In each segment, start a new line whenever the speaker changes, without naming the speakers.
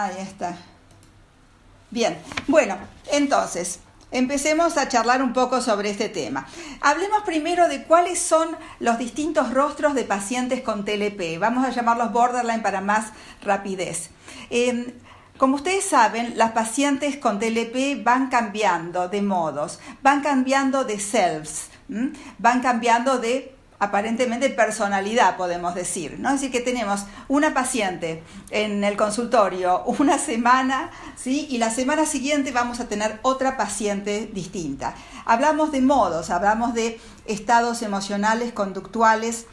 Ahí está. Bien, bueno, entonces, empecemos a charlar un poco sobre este tema. Hablemos primero de cuáles son los distintos rostros de pacientes con TLP. Vamos a llamarlos borderline para más rapidez. Como ustedes saben, las pacientes con TLP van cambiando de modos, van cambiando de selves, van cambiando de aparentemente personalidad, podemos decir, ¿no? Es decir, que tenemos una paciente en el consultorio una semana, ¿sí? Y la semana siguiente vamos a tener otra paciente distinta. Hablamos de modos, hablamos de estados emocionales, conductuales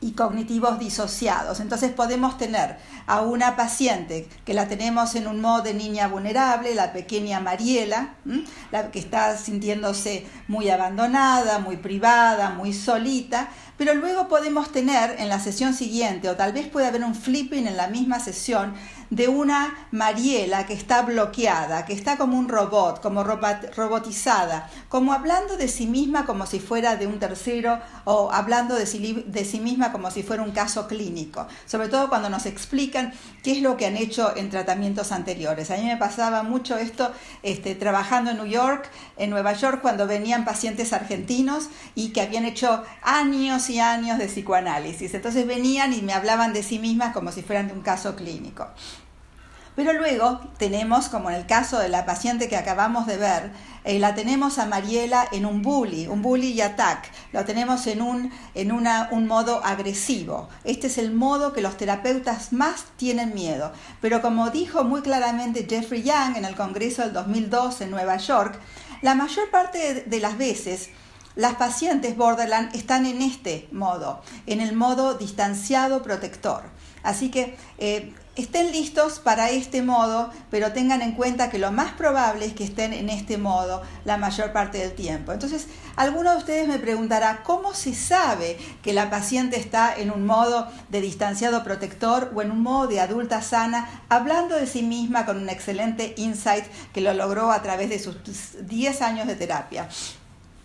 y cognitivos disociados. Entonces podemos tener a una paciente que la tenemos en un modo de niña vulnerable, la pequeña Mariela, la que está sintiéndose muy abandonada, muy privada, muy solita, pero luego podemos tener en la sesión siguiente, o tal vez puede haber un flipping en la misma sesión, de una Mariela que está bloqueada, que está como un robot, como robotizada, como hablando de sí misma como si fuera de un tercero, o hablando de sí misma como si fuera un caso clínico, sobre todo cuando nos explican qué es lo que han hecho en tratamientos anteriores. A mí me pasaba mucho esto trabajando en Nueva York, cuando venían pacientes argentinos y que habían hecho años y años de psicoanálisis. Entonces venían y me hablaban de sí mismas como si fueran de un caso clínico. Pero luego tenemos, como en el caso de la paciente que acabamos de ver, la tenemos a Mariela en un bully attack, lo tenemos en un modo agresivo. Este es el modo que los terapeutas más tienen miedo. Pero como dijo muy claramente Jeffrey Young en el Congreso del 2002 en Nueva York, la mayor parte de las veces las pacientes borderline están en este modo, en el modo distanciado protector. Así que estén listos para este modo, pero tengan en cuenta que lo más probable es que estén en este modo la mayor parte del tiempo. Entonces, alguno de ustedes me preguntará, ¿cómo se sabe que la paciente está en un modo de distanciado protector o en un modo de adulta sana, hablando de sí misma con un excelente insight que lo logró a través de sus 10 años de terapia?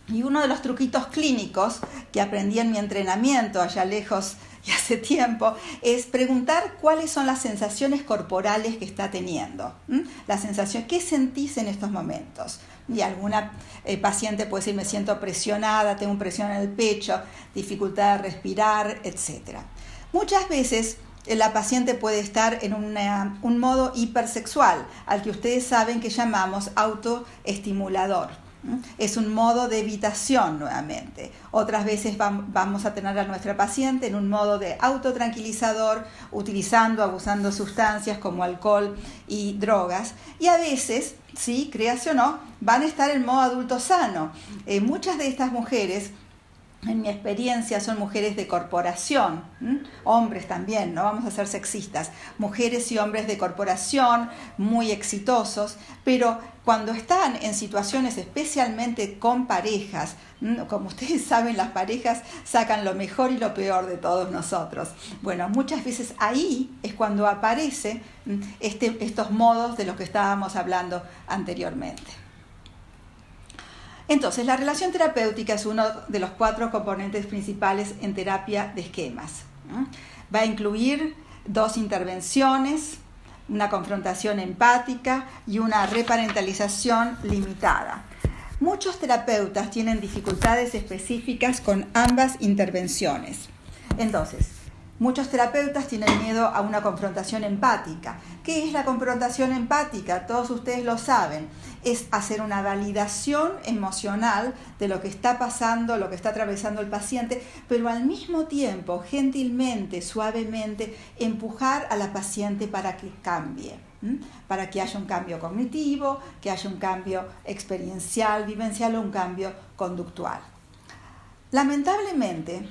Y uno de los truquitos clínicos que aprendí en mi entrenamiento allá lejos y hace tiempo es preguntar cuáles son las sensaciones corporales que está teniendo. La sensación, ¿qué sentís en estos momentos? Y alguna paciente puede decir, me siento presionada, tengo presión en el pecho, dificultad de respirar, etc. Muchas veces la paciente puede estar en un modo hipersexual, al que ustedes saben que llamamos autoestimulador. Es un modo de evitación nuevamente. Otras veces vamos a tener a nuestra paciente en un modo de autotranquilizador, abusando sustancias como alcohol y drogas. Y a veces, sí, créase o no, van a estar en modo adulto sano. Muchas de estas mujeres, en mi experiencia, son mujeres de corporación, hombres también, no vamos a ser sexistas, mujeres y hombres de corporación muy exitosos, pero cuando están en situaciones especialmente con parejas, como ustedes saben, las parejas sacan lo mejor y lo peor de todos nosotros. Bueno, muchas veces ahí es cuando aparecen estos modos de los que estábamos hablando anteriormente. Entonces, la relación terapéutica es uno de los 4 componentes principales en terapia de esquemas. Va a incluir 2 intervenciones, una confrontación empática y una reparentalización limitada. Muchos terapeutas tienen dificultades específicas con ambas intervenciones. Entonces, muchos terapeutas tienen miedo a una confrontación empática. ¿Qué es la confrontación empática? Todos ustedes lo saben. Es hacer una validación emocional de lo que está pasando, lo que está atravesando el paciente, pero al mismo tiempo, gentilmente, suavemente, empujar a la paciente para que cambie, para que haya un cambio cognitivo, que haya un cambio experiencial, vivencial o un cambio conductual. Lamentablemente,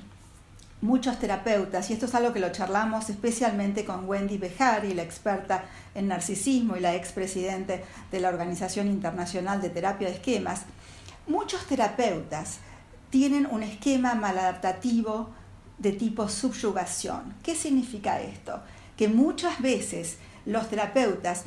muchos terapeutas, y esto es algo que lo charlamos especialmente con Wendy Behari, la experta en narcisismo y la expresidente de la Organización Internacional de Terapia de Esquemas, muchos terapeutas tienen un esquema maladaptativo de tipo subyugación. ¿Qué significa esto? Que muchas veces los terapeutas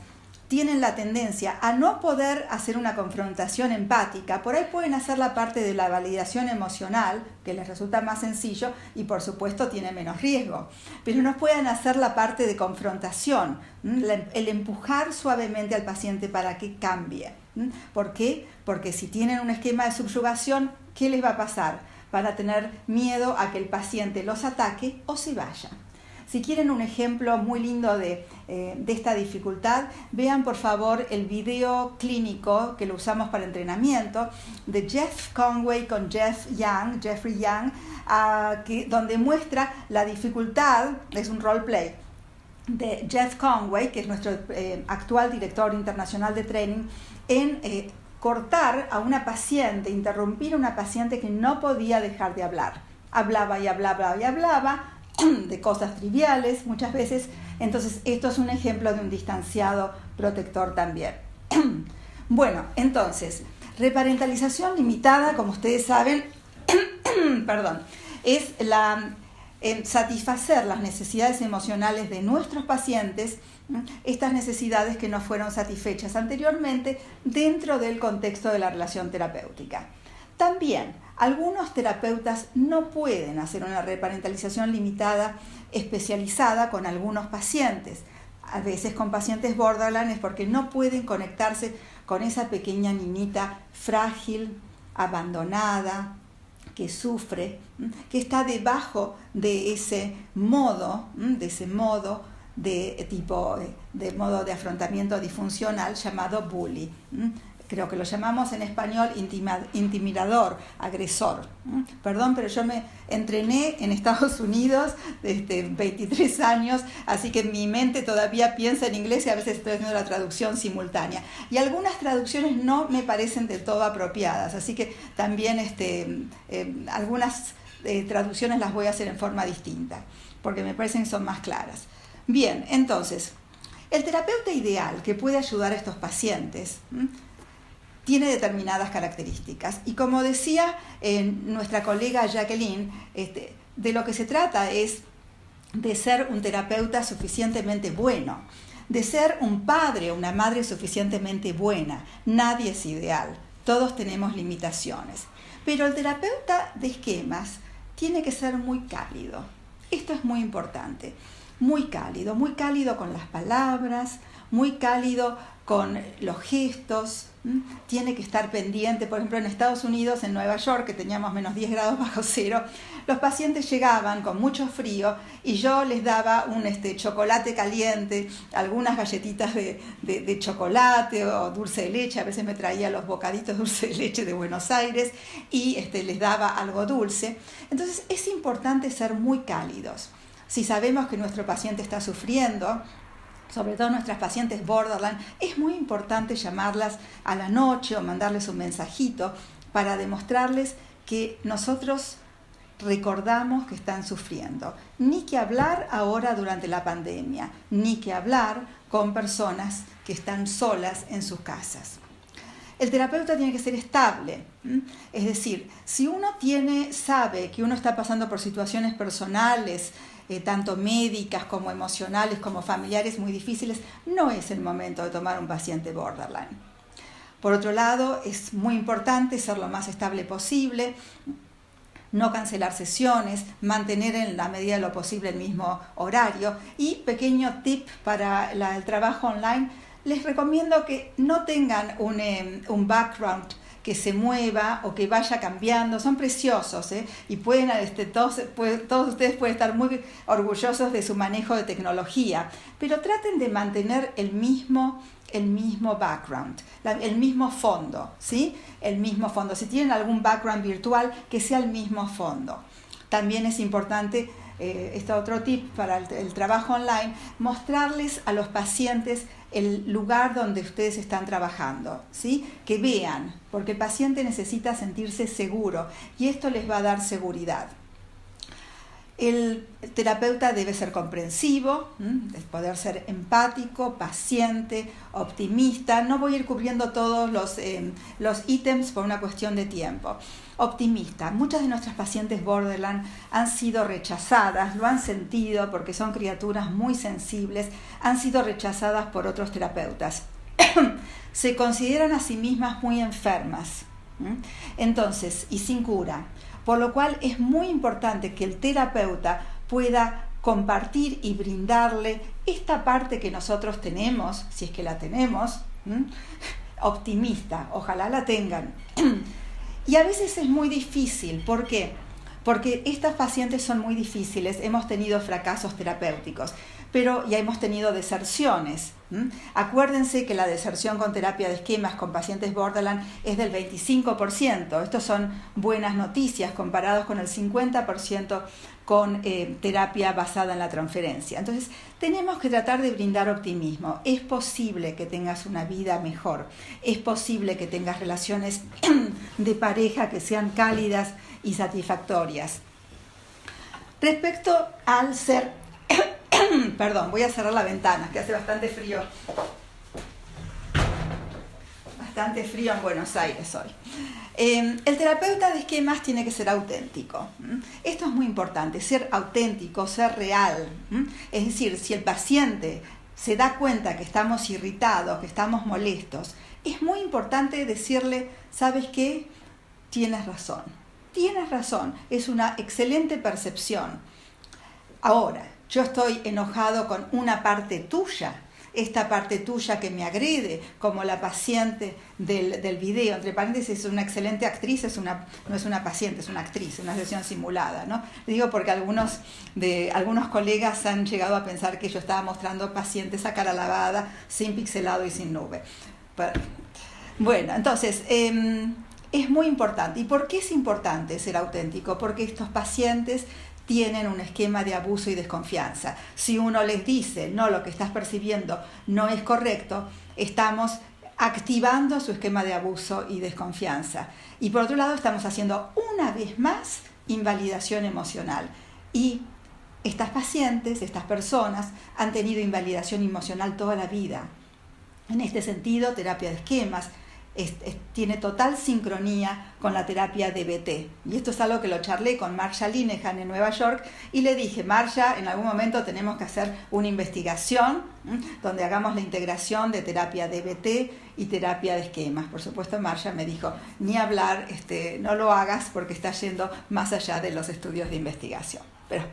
tienen la tendencia a no poder hacer una confrontación empática. Por ahí pueden hacer la parte de la validación emocional, que les resulta más sencillo y por supuesto tiene menos riesgo, pero no pueden hacer la parte de confrontación, el empujar suavemente al paciente para que cambie. ¿Por qué? Porque si tienen un esquema de subyugación, ¿qué les va a pasar? Van a tener miedo a que el paciente los ataque o se vaya. Si quieren un ejemplo muy lindo de esta dificultad, vean por favor el video clínico que lo usamos para entrenamiento de Jeff Conway con Jeffrey Young, donde muestra la dificultad, es un roleplay, de Jeff Conway, que es nuestro actual director internacional de training, en cortar a una paciente, interrumpir a una paciente que no podía dejar de hablar. Hablaba y hablaba y hablaba de cosas triviales muchas veces. Entonces esto es un ejemplo de un distanciado protector también. Bueno, entonces, reparentalización limitada, como ustedes saben, perdón, es satisfacer las necesidades emocionales de nuestros pacientes, estas necesidades que no fueron satisfechas anteriormente dentro del contexto de la relación terapéutica. También, algunos terapeutas no pueden hacer una reparentalización limitada especializada con algunos pacientes. A veces con pacientes borderline es porque no pueden conectarse con esa pequeña niñita frágil, abandonada, que sufre, que está debajo de ese modo de afrontamiento disfuncional llamado bully. Creo que lo llamamos en español intimidador, agresor. Perdón, pero yo me entrené en Estados Unidos desde 23 años, así que mi mente todavía piensa en inglés y a veces estoy haciendo la traducción simultánea. Y algunas traducciones no me parecen del todo apropiadas, así que también algunas traducciones las voy a hacer en forma distinta, porque me parecen que son más claras. Bien, entonces, el terapeuta ideal que puede ayudar a estos pacientes tiene determinadas características. Y como decía nuestra colega Jacqueline, de lo que se trata es de ser un terapeuta suficientemente bueno, de ser un padre o una madre suficientemente buena. Nadie es ideal, todos tenemos limitaciones. Pero el terapeuta de esquemas tiene que ser muy cálido. Esto es muy importante. Muy cálido con las palabras, muy cálido con los gestos. Tiene que estar pendiente. Por ejemplo, en Estados Unidos, en Nueva York, que teníamos menos 10 grados bajo cero, los pacientes llegaban con mucho frío y yo les daba un chocolate caliente, algunas galletitas de chocolate o dulce de leche. A veces me traía los bocaditos de dulce de leche de Buenos Aires y les daba algo dulce. Entonces es importante ser muy cálidos. Si sabemos que nuestro paciente está sufriendo, sobre todo nuestras pacientes borderline, es muy importante llamarlas a la noche o mandarles un mensajito para demostrarles que nosotros recordamos que están sufriendo. Ni que hablar ahora durante la pandemia, ni que hablar con personas que están solas en sus casas. El terapeuta tiene que ser estable, es decir, si uno sabe que uno está pasando por situaciones personales, tanto médicas como emocionales como familiares muy difíciles, no es el momento de tomar un paciente borderline. Por otro lado, es muy importante ser lo más estable posible, no cancelar sesiones, mantener en la medida de lo posible el mismo horario. Y pequeño tip para el trabajo online, les recomiendo que no tengan un background que se mueva o que vaya cambiando. Son preciosos, y pueden, todos ustedes pueden estar muy orgullosos de su manejo de tecnología, pero traten de mantener el mismo background, el mismo fondo, ¿sí? El mismo fondo. Si tienen algún background virtual, que sea el mismo fondo. También es importante, otro tip para el trabajo online, mostrarles a los pacientes el lugar donde ustedes están trabajando, ¿sí? Que vean, porque el paciente necesita sentirse seguro y esto les va a dar seguridad. El terapeuta debe ser comprensivo, poder ser empático, paciente, optimista. No voy a ir cubriendo todos los ítems por una cuestión de tiempo. Optimista. Muchas de nuestras pacientes borderline han sido rechazadas, lo han sentido porque son criaturas muy sensibles, han sido rechazadas por otros terapeutas. se consideran a sí mismas muy enfermas, entonces, y sin cura, por lo cual es muy importante que el terapeuta pueda compartir y brindarle esta parte que nosotros tenemos, si es que la tenemos, optimista, ojalá la tengan. Y a veces es muy difícil, ¿por qué? Porque estas pacientes son muy difíciles, hemos tenido fracasos terapéuticos, pero ya hemos tenido deserciones. Acuérdense que la deserción con terapia de esquemas con pacientes borderline es del 25%. Estos son buenas noticias comparados con el 50% con terapia basada en la transferencia. Entonces, tenemos que tratar de brindar optimismo. Es posible que tengas una vida mejor. Es posible que tengas relaciones de pareja que sean cálidas y satisfactorias. Respecto al ser... Perdón, voy a cerrar la ventana, que hace bastante frío. Bastante frío en Buenos Aires hoy. El terapeuta de esquemas tiene que ser auténtico. Esto es muy importante, ser auténtico, ser real. Es decir, si el paciente se da cuenta que estamos irritados, que estamos molestos, es muy importante decirle, ¿sabes qué? Tienes razón, es una excelente percepción. Ahora, yo estoy enojado con una parte tuya, esta parte tuya que me agrede, como la paciente del video, entre paréntesis, es una excelente actriz, no es una paciente, es una actriz, una sesión simulada, ¿no? Digo porque algunos colegas han llegado a pensar que yo estaba mostrando pacientes a cara lavada, sin pixelado y sin nube. Bueno, entonces, es muy importante. ¿Y por qué es importante ser auténtico? Porque estos pacientes tienen un esquema de abuso y desconfianza. Si uno les dice, no, lo que estás percibiendo no es correcto, estamos activando su esquema de abuso y desconfianza. Y por otro lado, estamos haciendo una vez más invalidación emocional. Y estas pacientes, estas personas, han tenido invalidación emocional toda la vida. En este sentido, terapia de esquemas tiene total sincronía con la terapia DBT. Y esto es algo que lo charlé con Marsha Linehan en Nueva York y le dije, Marsha, en algún momento tenemos que hacer una investigación donde hagamos la integración de terapia DBT y terapia de esquemas. Por supuesto, Marsha me dijo, ni hablar, no lo hagas porque está yendo más allá de los estudios de investigación. Pero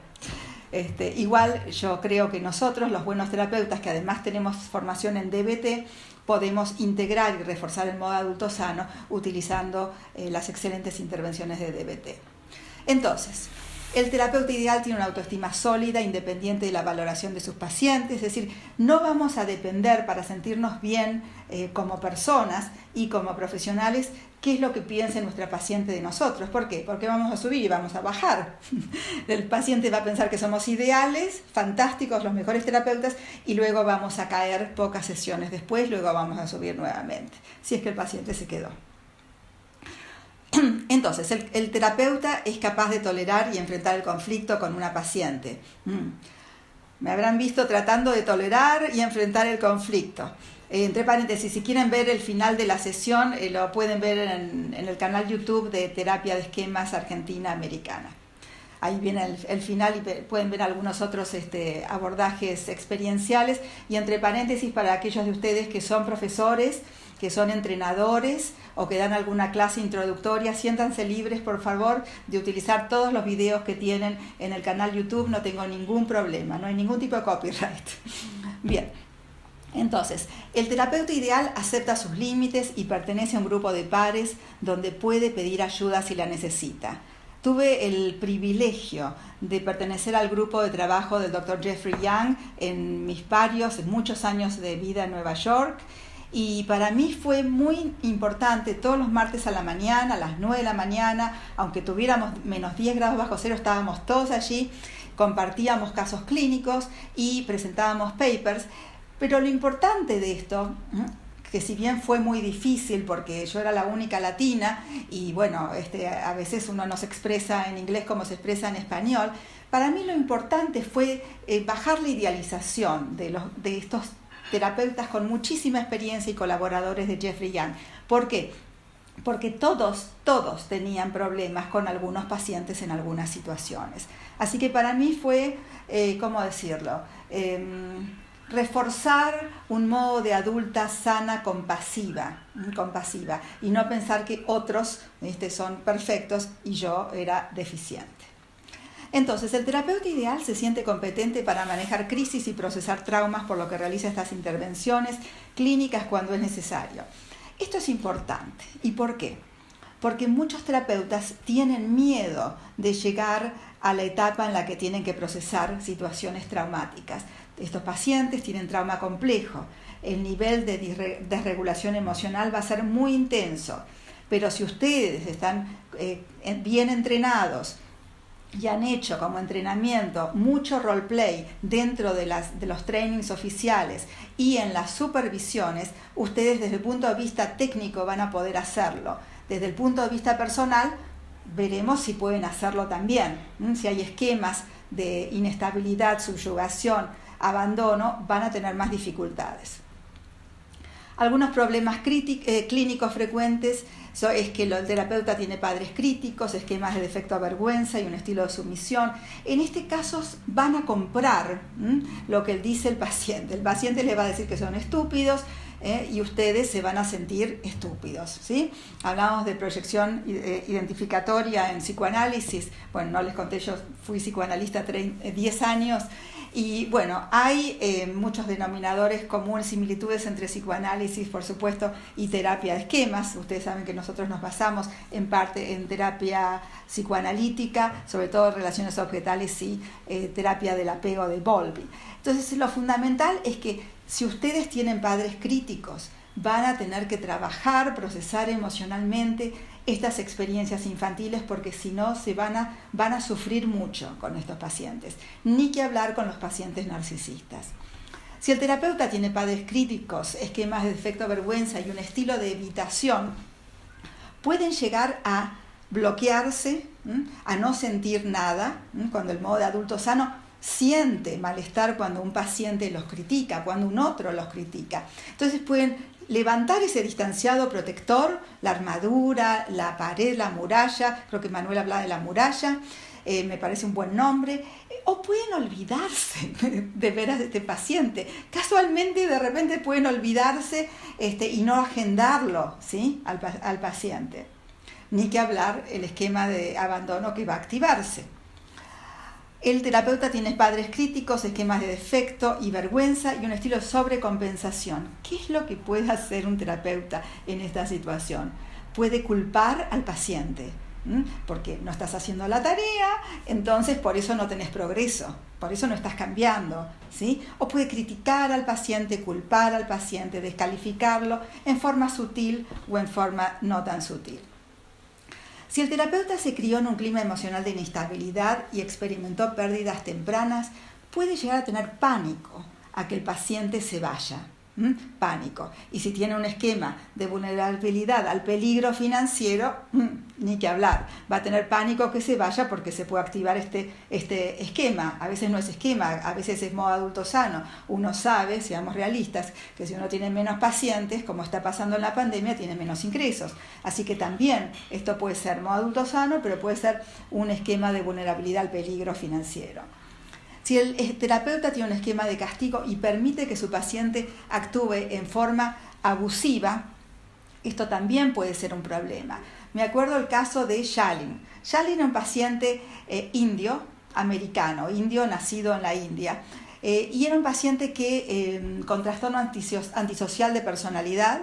igual yo creo que nosotros, los buenos terapeutas, que además tenemos formación en DBT, podemos integrar y reforzar el modo adulto sano utilizando las excelentes intervenciones de DBT. Entonces, el terapeuta ideal tiene una autoestima sólida, independiente de la valoración de sus pacientes, es decir, no vamos a depender para sentirnos bien como personas y como profesionales qué es lo que piense nuestra paciente de nosotros. ¿Por qué? Porque vamos a subir y vamos a bajar. El paciente va a pensar que somos ideales, fantásticos, los mejores terapeutas, y luego vamos a caer pocas sesiones después, luego vamos a subir nuevamente, si es que el paciente se quedó. Entonces, el terapeuta es capaz de tolerar y enfrentar el conflicto con una paciente. Me habrán visto tratando de tolerar y enfrentar el conflicto. Entre paréntesis, si quieren ver el final de la sesión, lo pueden ver en el canal YouTube de Terapia de Esquemas Argentina Americana. Ahí viene el final y pueden ver algunos otros abordajes experienciales. Y entre paréntesis, para aquellos de ustedes que son profesores, que son entrenadores o que dan alguna clase introductoria, siéntanse libres, por favor, de utilizar todos los videos que tienen en el canal YouTube. No tengo ningún problema, no hay ningún tipo de copyright. Bien. Entonces, el terapeuta ideal acepta sus límites y pertenece a un grupo de pares donde puede pedir ayuda si la necesita. Tuve el privilegio de pertenecer al grupo de trabajo del Dr. Jeffrey Young en muchos años de vida en Nueva York, y para mí fue muy importante. Todos los martes a la mañana, a las 9 de la mañana, aunque tuviéramos menos 10 grados bajo cero, estábamos todos allí, compartíamos casos clínicos y presentábamos papers. Pero lo importante de esto, que si bien fue muy difícil porque yo era la única latina y bueno, a veces uno no se expresa en inglés como se expresa en español, para mí lo importante fue bajar la idealización de estos terapeutas con muchísima experiencia y colaboradores de Jeffrey Young. ¿Por qué? Porque todos tenían problemas con algunos pacientes en algunas situaciones. Así que para mí fue, ¿cómo decirlo?, reforzar un modo de adulta sana compasiva, y no pensar que otros son perfectos y yo era deficiente. Entonces, el terapeuta ideal se siente competente para manejar crisis y procesar traumas, por lo que realiza estas intervenciones clínicas cuando es necesario. Esto es importante. ¿Y por qué? Porque muchos terapeutas tienen miedo de llegar a la etapa en la que tienen que procesar situaciones traumáticas. Estos pacientes tienen trauma complejo. El nivel de desregulación emocional va a ser muy intenso. Pero si ustedes están bien entrenados y han hecho como entrenamiento mucho roleplay dentro de los trainings oficiales y en las supervisiones, ustedes desde el punto de vista técnico van a poder hacerlo. Desde el punto de vista personal, veremos si pueden hacerlo también. Si hay esquemas de inestabilidad, subyugación, abandono, van a tener más dificultades. Algunos problemas clínicos frecuentes es que el terapeuta tiene padres críticos, esquemas de defecto a vergüenza y un estilo de sumisión. En este caso van a comprar lo que dice el paciente. El paciente les va a decir que son estúpidos y ustedes se van a sentir estúpidos, ¿sí? Hablamos de proyección identificatoria en psicoanálisis. Bueno, no les conté, yo fui psicoanalista 10 años. Y bueno, hay muchos denominadores comunes, similitudes entre psicoanálisis, por supuesto, y terapia de esquemas. Ustedes saben que nosotros nos basamos en parte en terapia psicoanalítica, sobre todo en relaciones objetales y terapia del apego de Bowlby. Entonces, lo fundamental es que si ustedes tienen padres críticos, van a tener que trabajar, procesar emocionalmente estas experiencias infantiles, porque si no van a sufrir mucho con estos pacientes. Ni que hablar con los pacientes narcisistas. Si el terapeuta tiene padres críticos, esquemas de defecto vergüenza y un estilo de evitación, pueden llegar a bloquearse, a no sentir nada, cuando el modo de adulto sano siente malestar cuando un paciente los critica, cuando un otro los critica. Entonces pueden levantar ese distanciado protector, la armadura, la pared, la muralla. Creo que Manuel hablaba de la muralla, me parece un buen nombre. O pueden olvidarse de veras de este paciente. Casualmente, de repente pueden olvidarse y no agendarlo, ¿sí? al paciente. Ni que hablar el esquema de abandono que va a activarse. El terapeuta tiene padres críticos, esquemas de defecto y vergüenza y un estilo de sobrecompensación. ¿Qué es lo que puede hacer un terapeuta en esta situación? Puede culpar al paciente, porque no estás haciendo la tarea, entonces por eso no tenés progreso, por eso no estás cambiando, ¿sí? O puede criticar al paciente, culpar al paciente, descalificarlo en forma sutil o en forma no tan sutil. Si el terapeuta se crió en un clima emocional de inestabilidad y experimentó pérdidas tempranas, puede llegar a tener pánico a que el paciente se vaya. Pánico. Y si tiene un esquema de vulnerabilidad al peligro financiero, ni que hablar. Va a tener pánico que se vaya porque se puede activar este esquema. A veces no es esquema, a veces es modo adulto sano. Uno sabe, seamos realistas, que si uno tiene menos pacientes, como está pasando en la pandemia, tiene menos ingresos. Así que también esto puede ser modo adulto sano, pero puede ser un esquema de vulnerabilidad al peligro financiero. Si el terapeuta tiene un esquema de castigo y permite que su paciente actúe en forma abusiva, esto también puede ser un problema. Me acuerdo el caso de Shalin. Shalin era un paciente indio nacido en la India, y era un paciente que con trastorno antisocial de personalidad,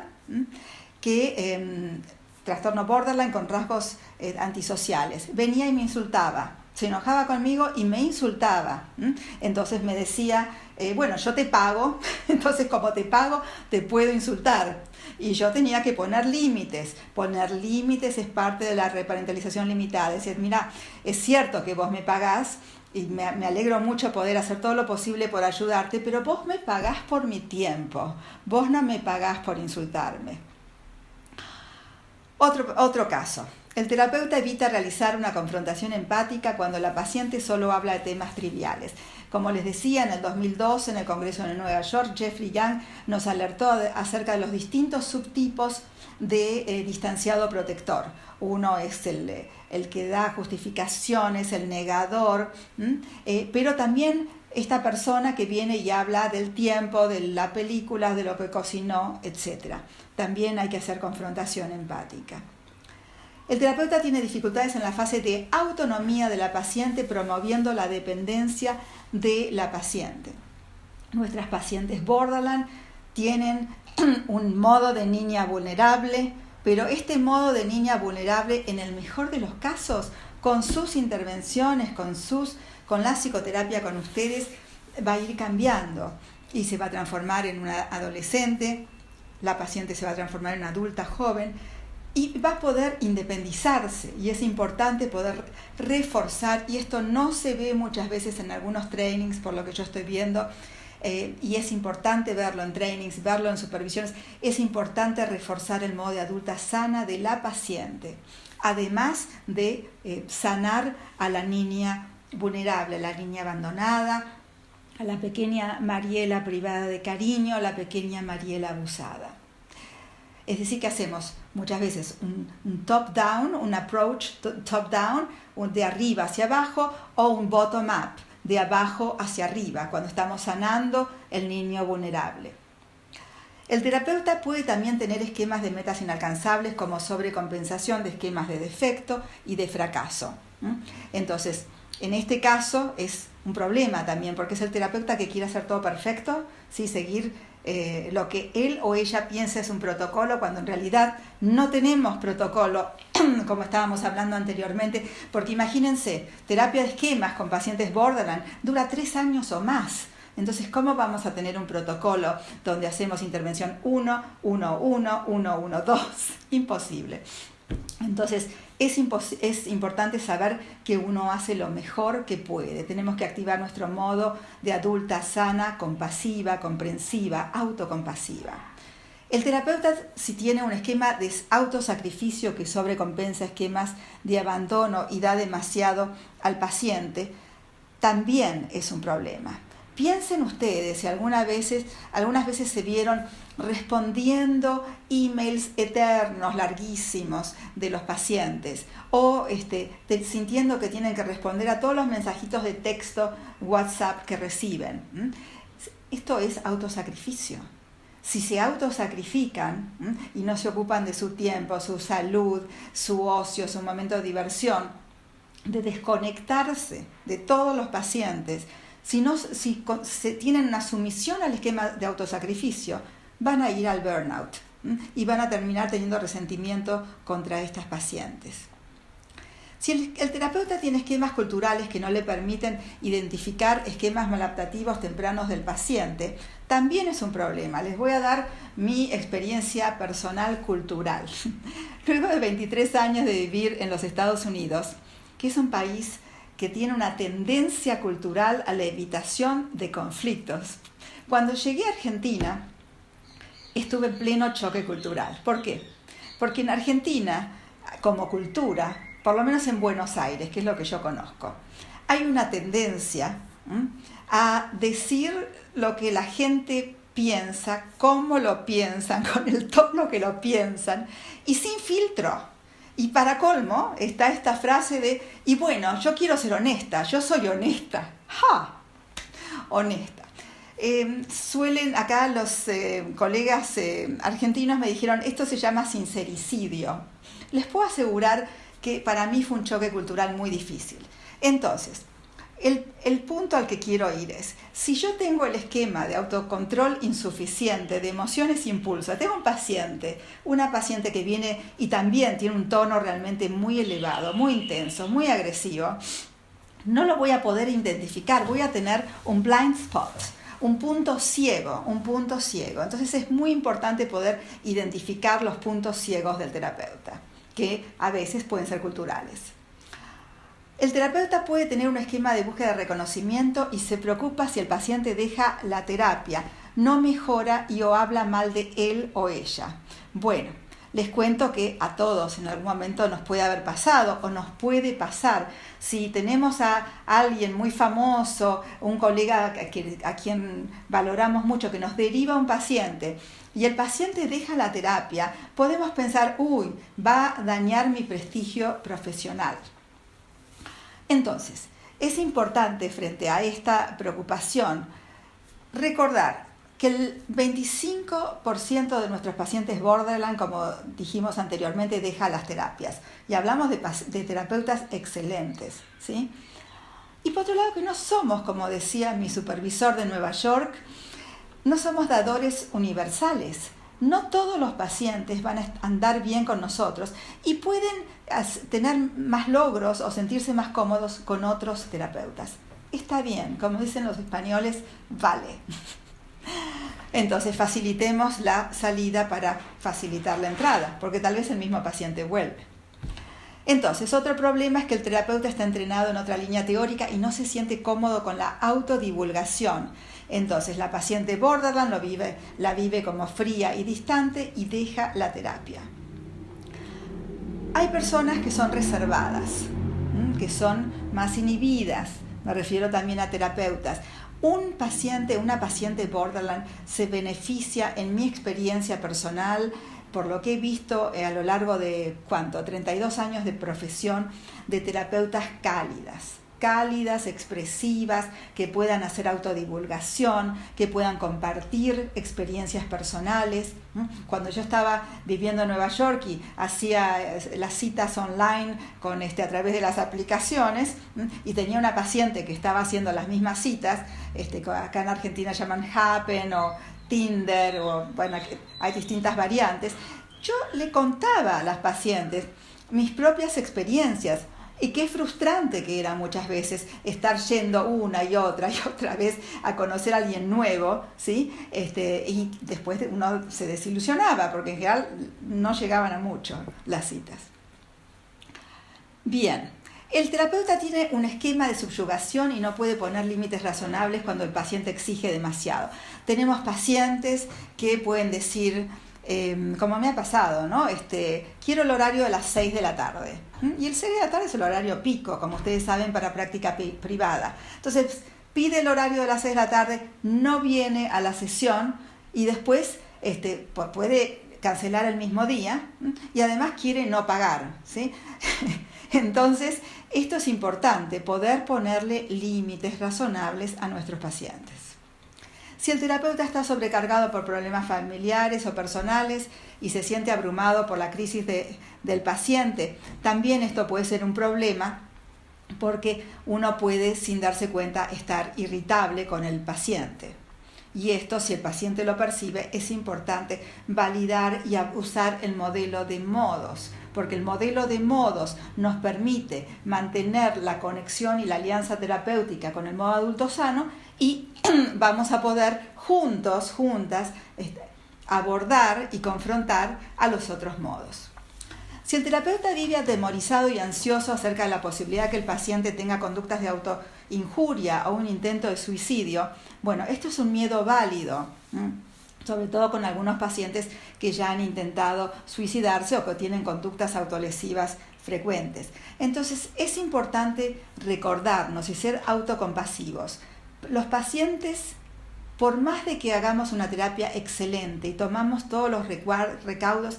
trastorno borderline con rasgos antisociales. Venía y me insultaba. Se enojaba conmigo y me insultaba. Entonces me decía, bueno, yo te pago, entonces como te pago, te puedo insultar. Y yo tenía que poner límites. Poner límites es parte de la reparentalización limitada. Es decir, mira, es cierto que vos me pagás, y me alegro mucho poder hacer todo lo posible por ayudarte, pero vos me pagás por mi tiempo. Vos no me pagás por insultarme. Otro caso. El terapeuta evita realizar una confrontación empática cuando la paciente solo habla de temas triviales. Como les decía, en el 2002, en el Congreso de Nueva York, Jeffrey Young nos alertó acerca de los distintos subtipos de distanciado protector. Uno es el que da justificaciones, el negador, pero también esta persona que viene y habla del tiempo, de la película, de lo que cocinó, etc. También hay que hacer confrontación empática. El terapeuta tiene dificultades en la fase de autonomía de la paciente, promoviendo la dependencia de la paciente. Nuestras pacientes borderline tienen un modo de niña vulnerable, pero este modo de niña vulnerable, en el mejor de los casos, con sus intervenciones, con la psicoterapia con ustedes, va a ir cambiando y se va a transformar en una adolescente, la paciente se va a transformar en una adulta joven y va a poder independizarse, y es importante poder reforzar, y esto no se ve muchas veces en algunos trainings por lo que yo estoy viendo, y es importante verlo en trainings, verlo en supervisiones, es importante reforzar el modo de adulta sana de la paciente, además de sanar a la niña vulnerable, a la niña abandonada, a la pequeña Mariela privada de cariño, a la pequeña Mariela abusada. Es decir, que hacemos muchas veces un top-down, un approach top-down, de arriba hacia abajo, o un bottom-up, de abajo hacia arriba, cuando estamos sanando el niño vulnerable. El terapeuta puede también tener esquemas de metas inalcanzables, como sobrecompensación de esquemas de defecto y de fracaso. Entonces, en este caso es un problema también, porque es el terapeuta que quiere hacer todo perfecto, ¿sí? Seguir lo que él o ella piensa es un protocolo, cuando en realidad no tenemos protocolo, como estábamos hablando anteriormente, porque imagínense, terapia de esquemas con pacientes borderline dura 3 años o más. Entonces, ¿cómo vamos a tener un protocolo donde hacemos intervención 1, 1, 1, 1, 1, 2? Imposible. Entonces, es importante saber que uno hace lo mejor que puede. Tenemos que activar nuestro modo de adulta sana, compasiva, comprensiva, autocompasiva. El terapeuta, si tiene un esquema de autosacrificio que sobrecompensa esquemas de abandono y da demasiado al paciente, también es un problema. Piensen ustedes si algunas veces se vieron respondiendo emails eternos, larguísimos de los pacientes, o sintiendo que tienen que responder a todos los mensajitos de texto, WhatsApp que reciben. Esto es autosacrificio. Si se autosacrifican y no se ocupan de su tiempo, su salud, su ocio, su momento de diversión, de desconectarse de todos los pacientes, si se tienen una sumisión al esquema de autosacrificio, van a ir al burnout y van a terminar teniendo resentimiento contra estas pacientes. Si el terapeuta tiene esquemas culturales que no le permiten identificar esquemas maladaptativos tempranos del paciente, también es un problema. Les voy a dar mi experiencia personal cultural. Luego de 23 años de vivir en los Estados Unidos, que es un país que tiene una tendencia cultural a la evitación de conflictos, cuando llegué a Argentina, estuve en pleno choque cultural. ¿Por qué? Porque en Argentina, como cultura, por lo menos en Buenos Aires, que es lo que yo conozco, hay una tendencia a decir lo que la gente piensa, cómo lo piensan, con el tono que lo piensan, y sin filtro. Y para colmo está esta frase de, y bueno, yo quiero ser honesta, yo soy honesta. ¡Ja! Honesta. Acá los colegas argentinos me dijeron, esto se llama sincericidio. Les puedo asegurar que para mí fue un choque cultural muy difícil. Entonces, el punto al que quiero ir es, si yo tengo el esquema de autocontrol insuficiente, de emociones impulsas, tengo una paciente que viene y también tiene un tono realmente muy elevado, muy intenso, muy agresivo, no lo voy a poder identificar, voy a tener un blind spot, un punto ciego. Entonces es muy importante poder identificar los puntos ciegos del terapeuta, que a veces pueden ser culturales. El terapeuta puede tener un esquema de búsqueda de reconocimiento y se preocupa si el paciente deja la terapia, no mejora y o habla mal de él o ella. Bueno, les cuento que a todos en algún momento nos puede haber pasado o nos puede pasar. Si tenemos a alguien muy famoso, un colega a quien valoramos mucho, que nos deriva un paciente y el paciente deja la terapia, podemos pensar, va a dañar mi prestigio profesional. Entonces, es importante frente a esta preocupación recordar que el 25% de nuestros pacientes borderline, como dijimos anteriormente, deja las terapias. Y hablamos de terapeutas excelentes, ¿sí? Y por otro lado, que no somos, como decía mi supervisor de Nueva York, no somos dadores universales. No todos los pacientes van a andar bien con nosotros y pueden tener más logros o sentirse más cómodos con otros terapeutas. Está bien, como dicen los españoles, vale. Entonces facilitemos la salida para facilitar la entrada, porque tal vez el mismo paciente vuelve. Entonces, otro problema es que el terapeuta está entrenado en otra línea teórica y no se siente cómodo con la autodivulgación. Entonces, la paciente borderline la vive como fría y distante y deja la terapia. Hay personas que son reservadas, que son más inhibidas. Me refiero también a terapeutas. Una paciente borderline se beneficia, en mi experiencia personal, por lo que he visto a lo largo de, 32 años de profesión, de terapeutas cálidas, expresivas, que puedan hacer autodivulgación, que puedan compartir experiencias personales. Cuando yo estaba viviendo en Nueva York y hacía las citas online a través de las aplicaciones, y tenía una paciente que estaba haciendo las mismas citas, acá en Argentina llaman Happen o Tinder, hay distintas variantes, yo le contaba a las pacientes mis propias experiencias. Y qué frustrante que era muchas veces estar yendo una y otra vez a conocer a alguien nuevo, ¿sí? Y después uno se desilusionaba, porque en general no llegaban a mucho las citas. Bien, el terapeuta tiene un esquema de subyugación y no puede poner límites razonables cuando el paciente exige demasiado. Tenemos pacientes que pueden decir, como me ha pasado, ¿no? Quiero el horario de las 6 de la tarde. Y el 6 de la tarde es el horario pico, como ustedes saben, para práctica privada. Entonces, pide el horario de las 6 de la tarde, no viene a la sesión y después puede cancelar el mismo día y además quiere no pagar, ¿sí? Entonces, esto es importante, poder ponerle límites razonables a nuestros pacientes. Si el terapeuta está sobrecargado por problemas familiares o personales y se siente abrumado por la crisis del paciente, también esto puede ser un problema porque uno puede, sin darse cuenta, estar irritable con el paciente. Y esto, si el paciente lo percibe, es importante validar y usar el modelo de modos, porque el modelo de modos nos permite mantener la conexión y la alianza terapéutica con el modo adulto sano y vamos a poder juntas, abordar y confrontar a los otros modos. Si el terapeuta vive atemorizado y ansioso acerca de la posibilidad que el paciente tenga conductas de autoinjuria o un intento de suicidio, esto es un miedo válido, sobre todo con algunos pacientes que ya han intentado suicidarse o que tienen conductas autolesivas frecuentes. Entonces, es importante recordarnos y ser autocompasivos. Los pacientes, por más de que hagamos una terapia excelente y tomamos todos los recaudos,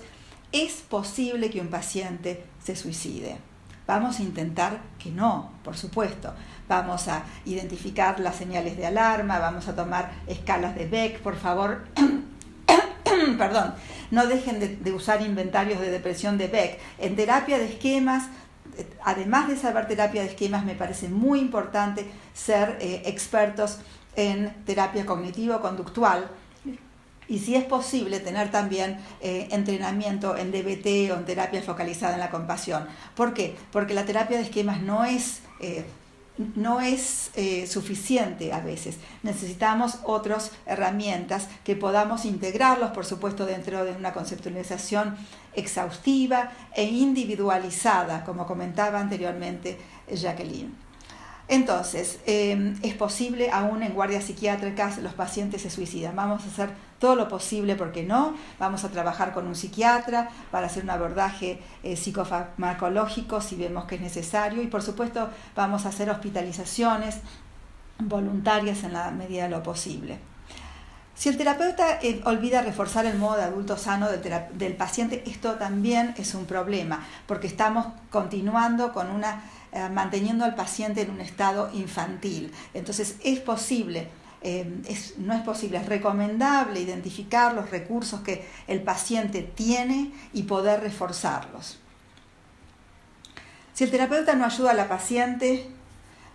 es posible que un paciente se suicide. Vamos a intentar que no, por supuesto. Vamos a identificar las señales de alarma, vamos a tomar escalas de Beck, por favor. Perdón, no dejen de usar inventarios de depresión de Beck. En terapia de esquemas, además de saber terapia de esquemas, me parece muy importante ser expertos en terapia cognitivo-conductual y, si es posible, tener también entrenamiento en DBT o en terapia focalizada en la compasión. ¿Por qué? Porque la terapia de esquemas no es suficiente a veces. Necesitamos otras herramientas que podamos integrarlos, por supuesto, dentro de una conceptualización exhaustiva e individualizada, como comentaba anteriormente Jacqueline. Entonces, es posible, aún en guardias psiquiátricas, los pacientes se suicidan. Vamos a hacer todo lo posible, ¿por qué no? Vamos a trabajar con un psiquiatra para hacer un abordaje psicofarmacológico si vemos que es necesario y, por supuesto, vamos a hacer hospitalizaciones voluntarias en la medida de lo posible. Si el terapeuta olvida reforzar el modo de adulto sano del paciente, esto también es un problema, porque estamos continuando con una manteniendo al paciente en un estado infantil. Entonces es posible, es recomendable identificar los recursos que el paciente tiene y poder reforzarlos. Si el terapeuta no ayuda a la paciente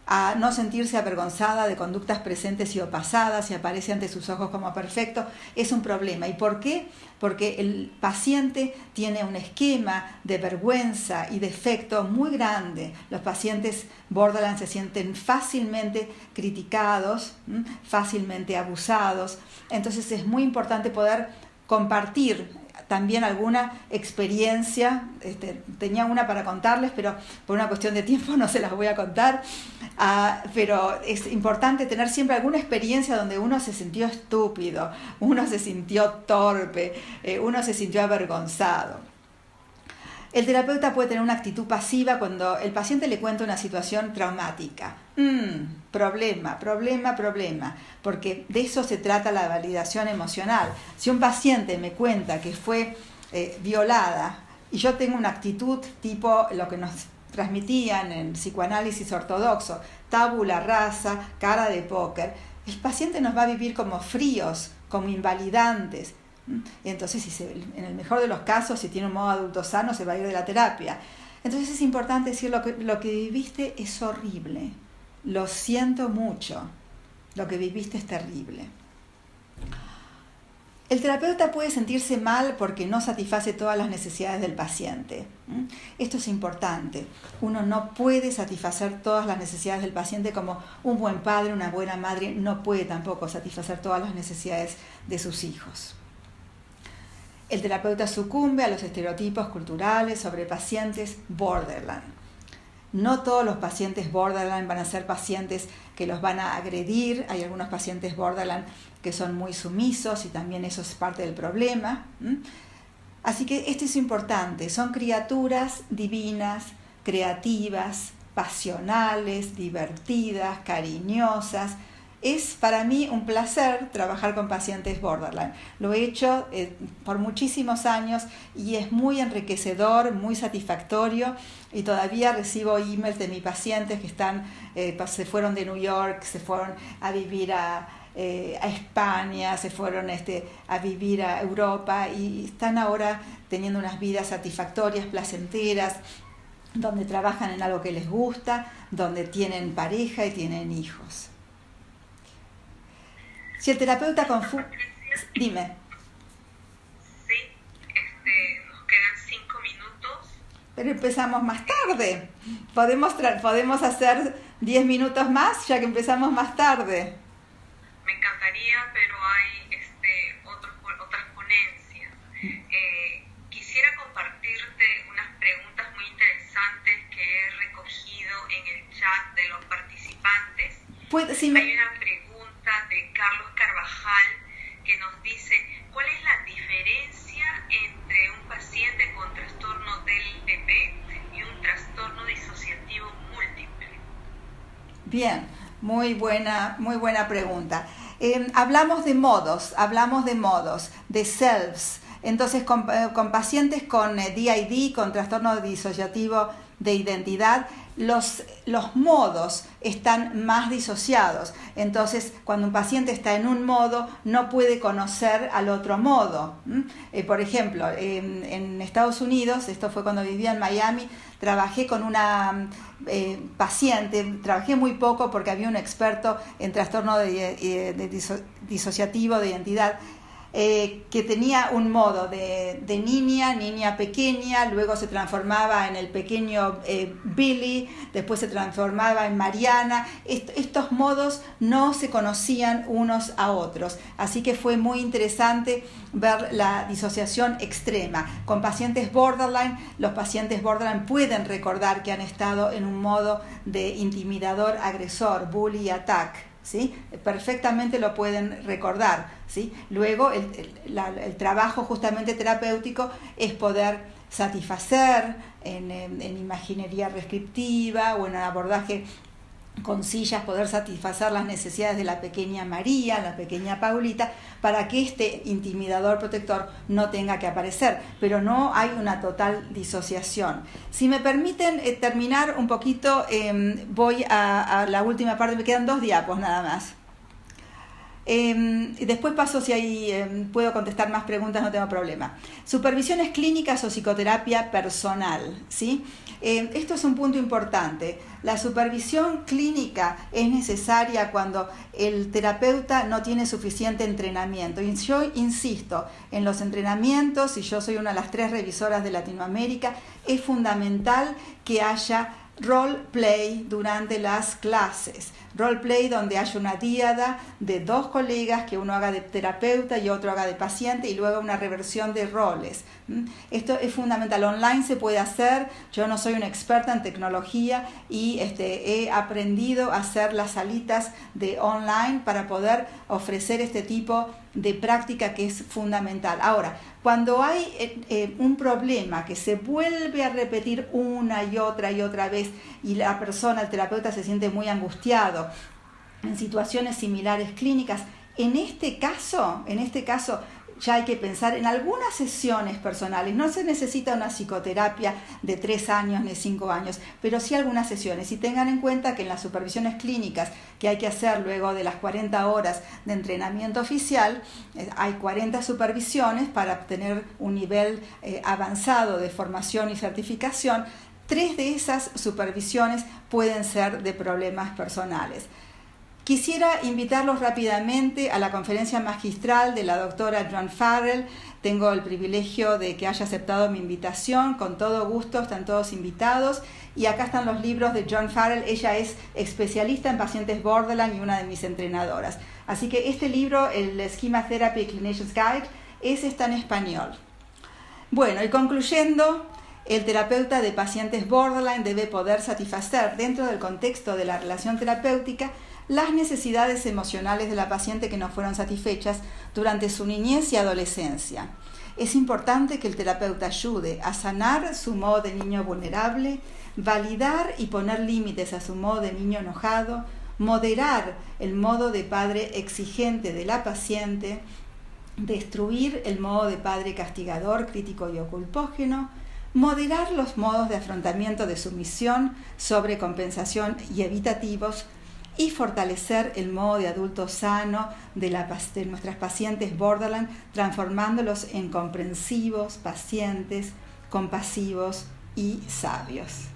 a no sentirse avergonzada de conductas presentes y o pasadas y aparece ante sus ojos como perfecto, es un problema. ¿Y por qué? Porque el paciente tiene un esquema de vergüenza y defecto muy grande. Los pacientes borderline se sienten fácilmente criticados, fácilmente abusados. Entonces es muy importante poder compartir también alguna experiencia. Tenía una para contarles, pero por una cuestión de tiempo no se las voy a contar. Pero es importante tener siempre alguna experiencia donde uno se sintió estúpido, uno se sintió torpe, uno se sintió avergonzado. El terapeuta puede tener una actitud pasiva cuando el paciente le cuenta una situación traumática. Problema, porque de eso se trata la validación emocional. Si un paciente me cuenta que fue violada y yo tengo una actitud tipo lo que nos transmitían en psicoanálisis ortodoxo, tabula rasa, cara de póker, el paciente nos va a vivir como fríos, como invalidantes. Y entonces, en el mejor de los casos, si tiene un modo adulto sano, se va a ir de la terapia. Entonces es importante decir lo que viviste es horrible. Lo siento mucho. Lo que viviste es terrible. El terapeuta puede sentirse mal porque no satisface todas las necesidades del paciente. Esto es importante. Uno no puede satisfacer todas las necesidades del paciente, como un buen padre, una buena madre no puede tampoco satisfacer todas las necesidades de sus hijos. El terapeuta sucumbe a los estereotipos culturales sobre pacientes borderline. No todos los pacientes borderline van a ser pacientes que los van a agredir. Hay algunos pacientes borderline que son muy sumisos y también eso es parte del problema. Así que esto es importante. Son criaturas divinas, creativas, pasionales, divertidas, cariñosas. Es para mí un placer trabajar con pacientes borderline. Lo he hecho por muchísimos años y es muy enriquecedor, muy satisfactorio, y todavía recibo emails de mis pacientes que se fueron de New York, se fueron a vivir a España, se fueron a vivir a Europa y están ahora teniendo unas vidas satisfactorias, placenteras, donde trabajan en algo que les gusta, donde tienen pareja y tienen hijos. Si el terapeuta confunde... Dime.
Sí, nos quedan 5 minutos.
Pero empezamos más tarde. Podemos hacer 10 minutos más, ya que empezamos más tarde.
Me encantaría, pero hay otras ponencias. Quisiera compartirte unas preguntas muy interesantes que he recogido en el chat de los participantes. Hay una pregunta de Carlos Carvajal que nos dice: ¿cuál es la diferencia entre un paciente con trastorno DLP y un trastorno disociativo múltiple?
Bien, muy buena pregunta. Hablamos de modos, de selves. Entonces, con pacientes con DID, con trastorno disociativo de identidad, los modos están más disociados. Entonces, cuando un paciente está en un modo, no puede conocer al otro modo. Por ejemplo, en Estados Unidos, esto fue cuando vivía en Miami, trabajé con una paciente, trabajé muy poco porque había un experto en trastorno disociativo de identidad, que tenía un modo de niña pequeña, luego se transformaba en el pequeño Billy, después se transformaba en Mariana. Estos modos no se conocían unos a otros, así que fue muy interesante ver la disociación extrema. Con pacientes borderline, los pacientes borderline pueden recordar que han estado en un modo de intimidador, agresor, bully, attack, ¿sí? Perfectamente lo pueden recordar, ¿sí? Luego el trabajo justamente terapéutico es poder satisfacer en imaginería descriptiva o en un abordaje con sillas, poder satisfacer las necesidades de la pequeña María, la pequeña Paulita, para que este intimidador protector no tenga que aparecer, pero no hay una total disociación. Si me permiten terminar un poquito, voy a la última parte, me quedan 2 diapos nada más. Después paso si hay, puedo contestar más preguntas, no tengo problema. Supervisiones clínicas o psicoterapia personal, ¿sí? Esto es un punto importante. La supervisión clínica es necesaria cuando el terapeuta no tiene suficiente entrenamiento. Y yo insisto, en los entrenamientos, y yo soy una de las 3 revisoras de Latinoamérica, es fundamental que haya role play durante las clases. Role play donde haya una díada de 2 colegas, que uno haga de terapeuta y otro haga de paciente, y luego una reversión de roles. Esto es fundamental. Online se puede hacer. Yo no soy una experta en tecnología y he aprendido a hacer las salitas de online para poder ofrecer este tipo de práctica que es fundamental. Ahora, cuando hay un problema que se vuelve a repetir una y otra vez y la persona, el terapeuta, se siente muy angustiado en situaciones similares clínicas, en este caso ya hay que pensar en algunas sesiones personales. No se necesita una psicoterapia de 3 años ni 5 años, pero sí algunas sesiones. Y tengan en cuenta que en las supervisiones clínicas que hay que hacer luego de las 40 horas de entrenamiento oficial, hay 40 supervisiones para obtener un nivel avanzado de formación y certificación. 3 de esas supervisiones pueden ser de problemas personales. Quisiera invitarlos rápidamente a la conferencia magistral de la doctora Joan Farrell. Tengo el privilegio de que haya aceptado mi invitación, con todo gusto, están todos invitados. Y acá están los libros de Joan Farrell. Ella es especialista en pacientes borderline y una de mis entrenadoras. Así que este libro, el Schema Therapy Clinician's Guide, está en español. Bueno, y concluyendo, el terapeuta de pacientes borderline debe poder satisfacer, dentro del contexto de la relación terapéutica, las necesidades emocionales de la paciente que no fueron satisfechas durante su niñez y adolescencia. Es importante que el terapeuta ayude a sanar su modo de niño vulnerable, validar y poner límites a su modo de niño enojado, moderar el modo de padre exigente de la paciente, destruir el modo de padre castigador, crítico y oculpógeno, moderar los modos de afrontamiento de sumisión, sobrecompensación y evitativos, y fortalecer el modo de adulto sano de nuestras pacientes borderline, transformándolos en comprensivos, pacientes, compasivos y sabios.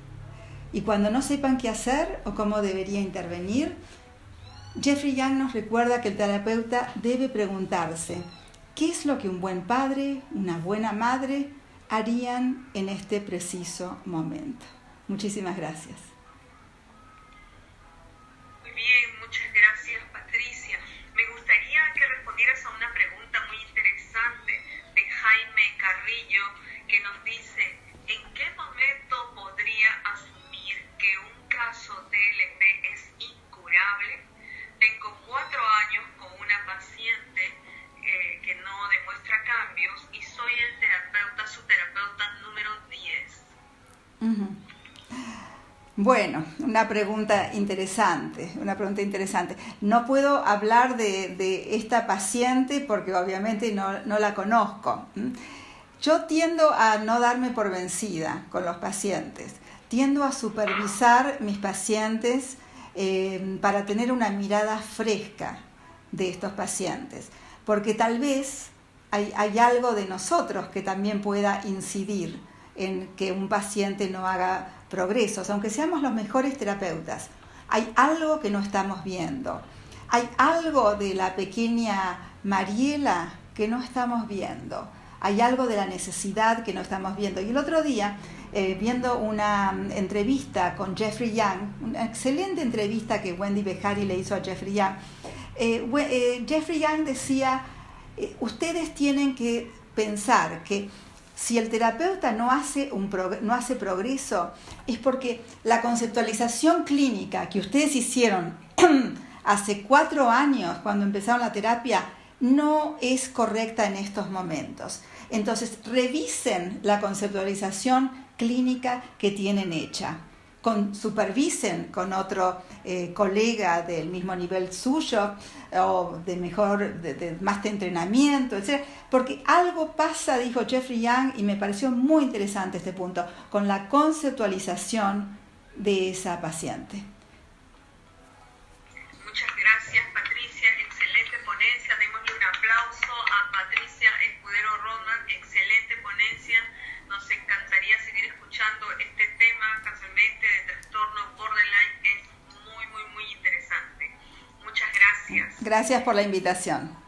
Y cuando no sepan qué hacer o cómo debería intervenir, Jeffrey Young nos recuerda que el terapeuta debe preguntarse: ¿qué es lo que un buen padre, una buena madre harían en este preciso momento? Muchísimas gracias.
Bien, muchas gracias, Patricia. Me gustaría que respondieras a una pregunta muy interesante de Jaime Carrillo, que nos dice: ¿en qué momento podría asumir que un caso TLP es incurable? Tengo 4 años con una paciente que no demuestra cambios y soy su terapeuta número 10.
Uh-huh. Bueno, una pregunta interesante. No puedo hablar de esta paciente porque obviamente no la conozco. Yo tiendo a no darme por vencida con los pacientes. Tiendo a supervisar mis pacientes para tener una mirada fresca de estos pacientes. Porque tal vez hay algo de nosotros que también pueda incidir en que un paciente no haga progresos, aunque seamos los mejores terapeutas. Hay algo que no estamos viendo. Hay algo de la pequeña Mariela que no estamos viendo. Hay algo de la necesidad que no estamos viendo. Y el otro día, viendo una entrevista con Jeffrey Young, una excelente entrevista que Wendy Behari le hizo a Jeffrey Young, Jeffrey Young decía: ustedes tienen que pensar que si el terapeuta no hace progreso, es porque la conceptualización clínica que ustedes hicieron hace 4 años, cuando empezaron la terapia, no es correcta en estos momentos. Entonces, revisen la conceptualización clínica que tienen hecha. supervisen con otro colega del mismo nivel suyo o de más de entrenamiento, etc. Porque algo pasa, dijo Jeffrey Young, y me pareció muy interesante este punto, con la conceptualización de esa paciente.
Muchas gracias, Patricia. Excelente ponencia. Démosle un aplauso a Patricia Escudero Roman. Excelente ponencia. Nos encantaría seguir escuchando este tema, casualmente, de trastorno borderline. Es muy, muy, muy interesante. Muchas gracias.
Gracias por la invitación.